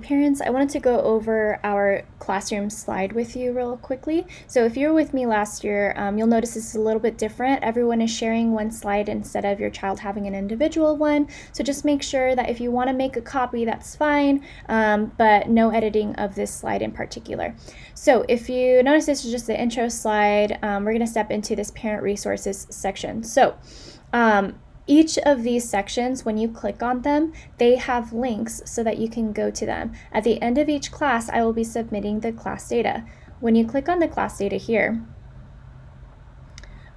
Parents, I wanted to go over our classroom slide with you real quickly. So if you were with me last year, you'll notice this is a little bit different. Everyone is sharing one slide instead of your child having an individual one. So just make sure that if you want to make a copy, that's fine, but no editing of this slide in particular. So if you notice, this is just the intro slide. We're going to step into this parent resources section. So each of these sections, when you click on them, they have links so that you can go to them. At the end of each class, I will be submitting the class data. When you click on the class data here,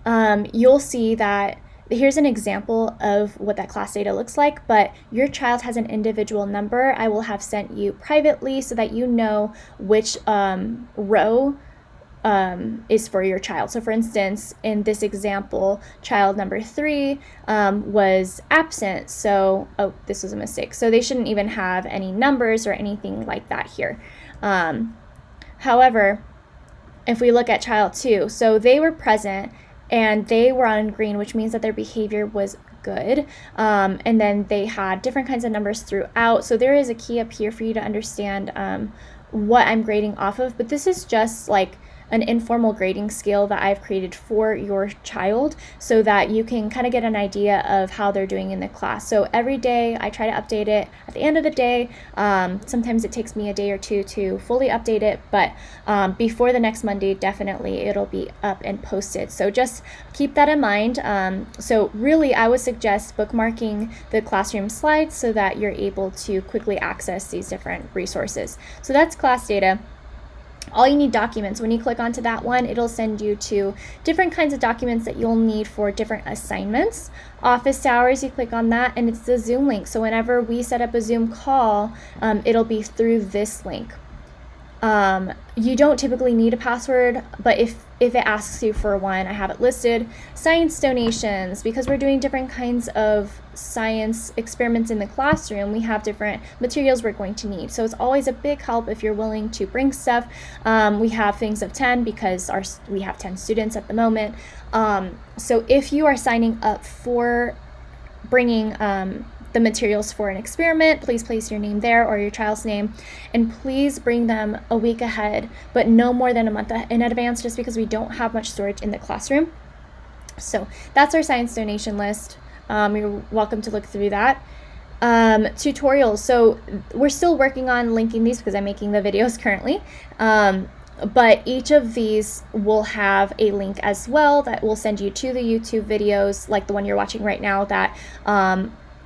you'll see that here's an example of what that class data looks like, but your child has an individual number I will have sent you privately so that you know which row is for your child. So for instance, in this example, child number 3 was absent. So, oh, this was a mistake. So they shouldn't even have any numbers or anything like that here. However, if we look at child 2, so they were present and they were on green, which means that their behavior was good. And then they had different kinds of numbers throughout. So there is a key up here for you to understand what I'm grading off of, but this is just like an informal grading scale that I've created for your child so that you can kind of get an idea of how they're doing in the class. So every day I try to update it at the end of the day. Sometimes it takes me a day or two to fully update it, but before the next Monday, definitely it'll be up and posted. So just keep that in mind. So really, I would suggest bookmarking the classroom slides so that you're able to quickly access these different resources. So that's class data. All you need documents. When you click onto that one, it'll send you to different kinds of documents that you'll need for different assignments. Office hours, you click on that, and it's the Zoom link. So whenever we set up a Zoom call, it'll be through this link. You don't typically need a password, but if it asks you for one, I have it listed. Science donations, because we're doing different kinds of science experiments in the classroom, we have different materials we're going to need. So it's always a big help if you're willing to bring stuff. We have things of 10 because we have 10 students at the moment. So if you are signing up for bringing the materials for an experiment, please place your name there or your child's name, and please bring them a week ahead, but no more than a month in advance, just because we don't have much storage in the classroom. So that's our science donation list. You're welcome to look through that. Tutorials. So we're still working on linking these because I'm making the videos currently. But each of these will have a link as well that will send you to the YouTube videos, like the one you're watching right now, that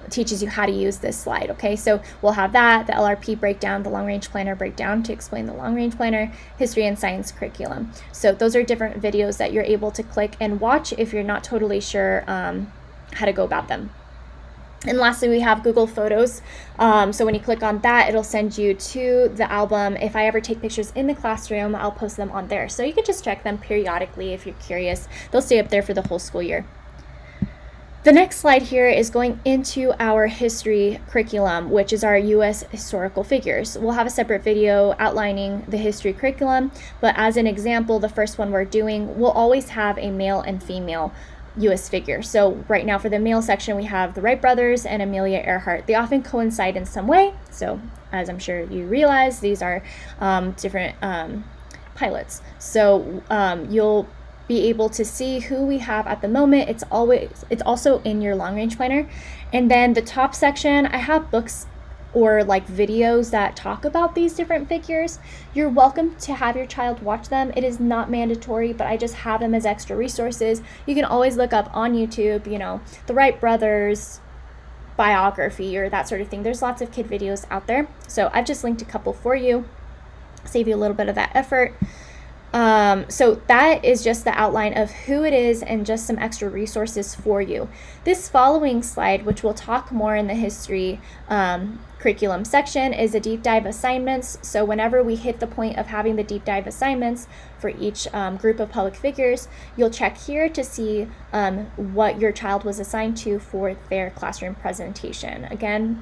teaches you how to use this slide. Okay, so we'll have that, the LRP breakdown, the long range planner breakdown to explain the long range planner, history and science curriculum. So those are different videos that you're able to click and watch if you're not totally sure how to go about them. And lastly, we have Google Photos. So when you click on that, it'll send you to the album. If I ever take pictures in the classroom, I'll post them on there. So you can just check them periodically if you're curious. They'll stay up there for the whole school year. The next slide here is going into our history curriculum, which is our U.S. historical figures. We'll have a separate video outlining the history curriculum, but as an example, the first one we're doing, we'll always have a male and female U.S. figure. So right now for the male section, we have the Wright brothers and Amelia Earhart. They often coincide in some way. So as I'm sure you realize, these are different pilots. So you'll be able to see who we have at the moment. It's also in your long range planner. And then the top section, I have books or like videos that talk about these different figures. You're welcome to have your child watch them. It is not mandatory, but I just have them as extra resources. You can always look up on YouTube, you know, the Wright brothers biography or that sort of thing. There's lots of kid videos out there. So I've just linked a couple for you, save you a little bit of that effort. So that is just the outline of who it is and just some extra resources for you. This following slide, which we'll talk more in the history curriculum section, is a deep dive assignments. So whenever we hit the point of having the deep dive assignments for each group of public figures, you'll check here to see what your child was assigned to for their classroom presentation. Again,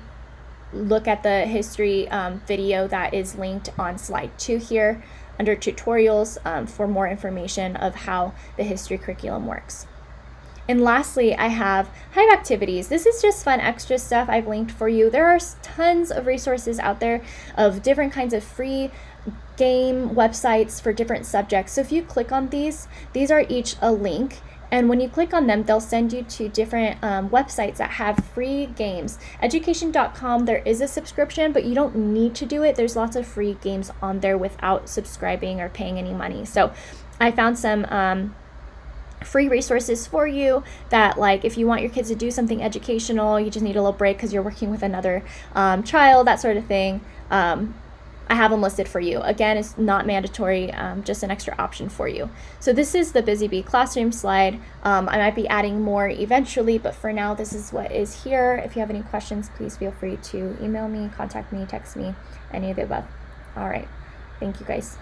look at the history video that is linked on slide 2 here under tutorials for more information of how the history curriculum works. And lastly, I have Hive Activities. This is just fun extra stuff I've linked for you. There are tons of resources out there of different kinds of free game websites for different subjects. So if you click on these are each a link. And when you click on them, they'll send you to different websites that have free games. Education.com, there is a subscription, but you don't need to do it. There's lots of free games on there without subscribing or paying any money. So I found some free resources for you that, like, if you want your kids to do something educational, you just need a little break because you're working with another child, that sort of thing. I have them listed for you. Again, it's not mandatory, just an extra option for you. So this is the Busy Bee Classroom slide. I might be adding more eventually, but for now, this is what is here. If you have any questions, please feel free to email me, contact me, text me, any of the above. All right. Thank you, guys.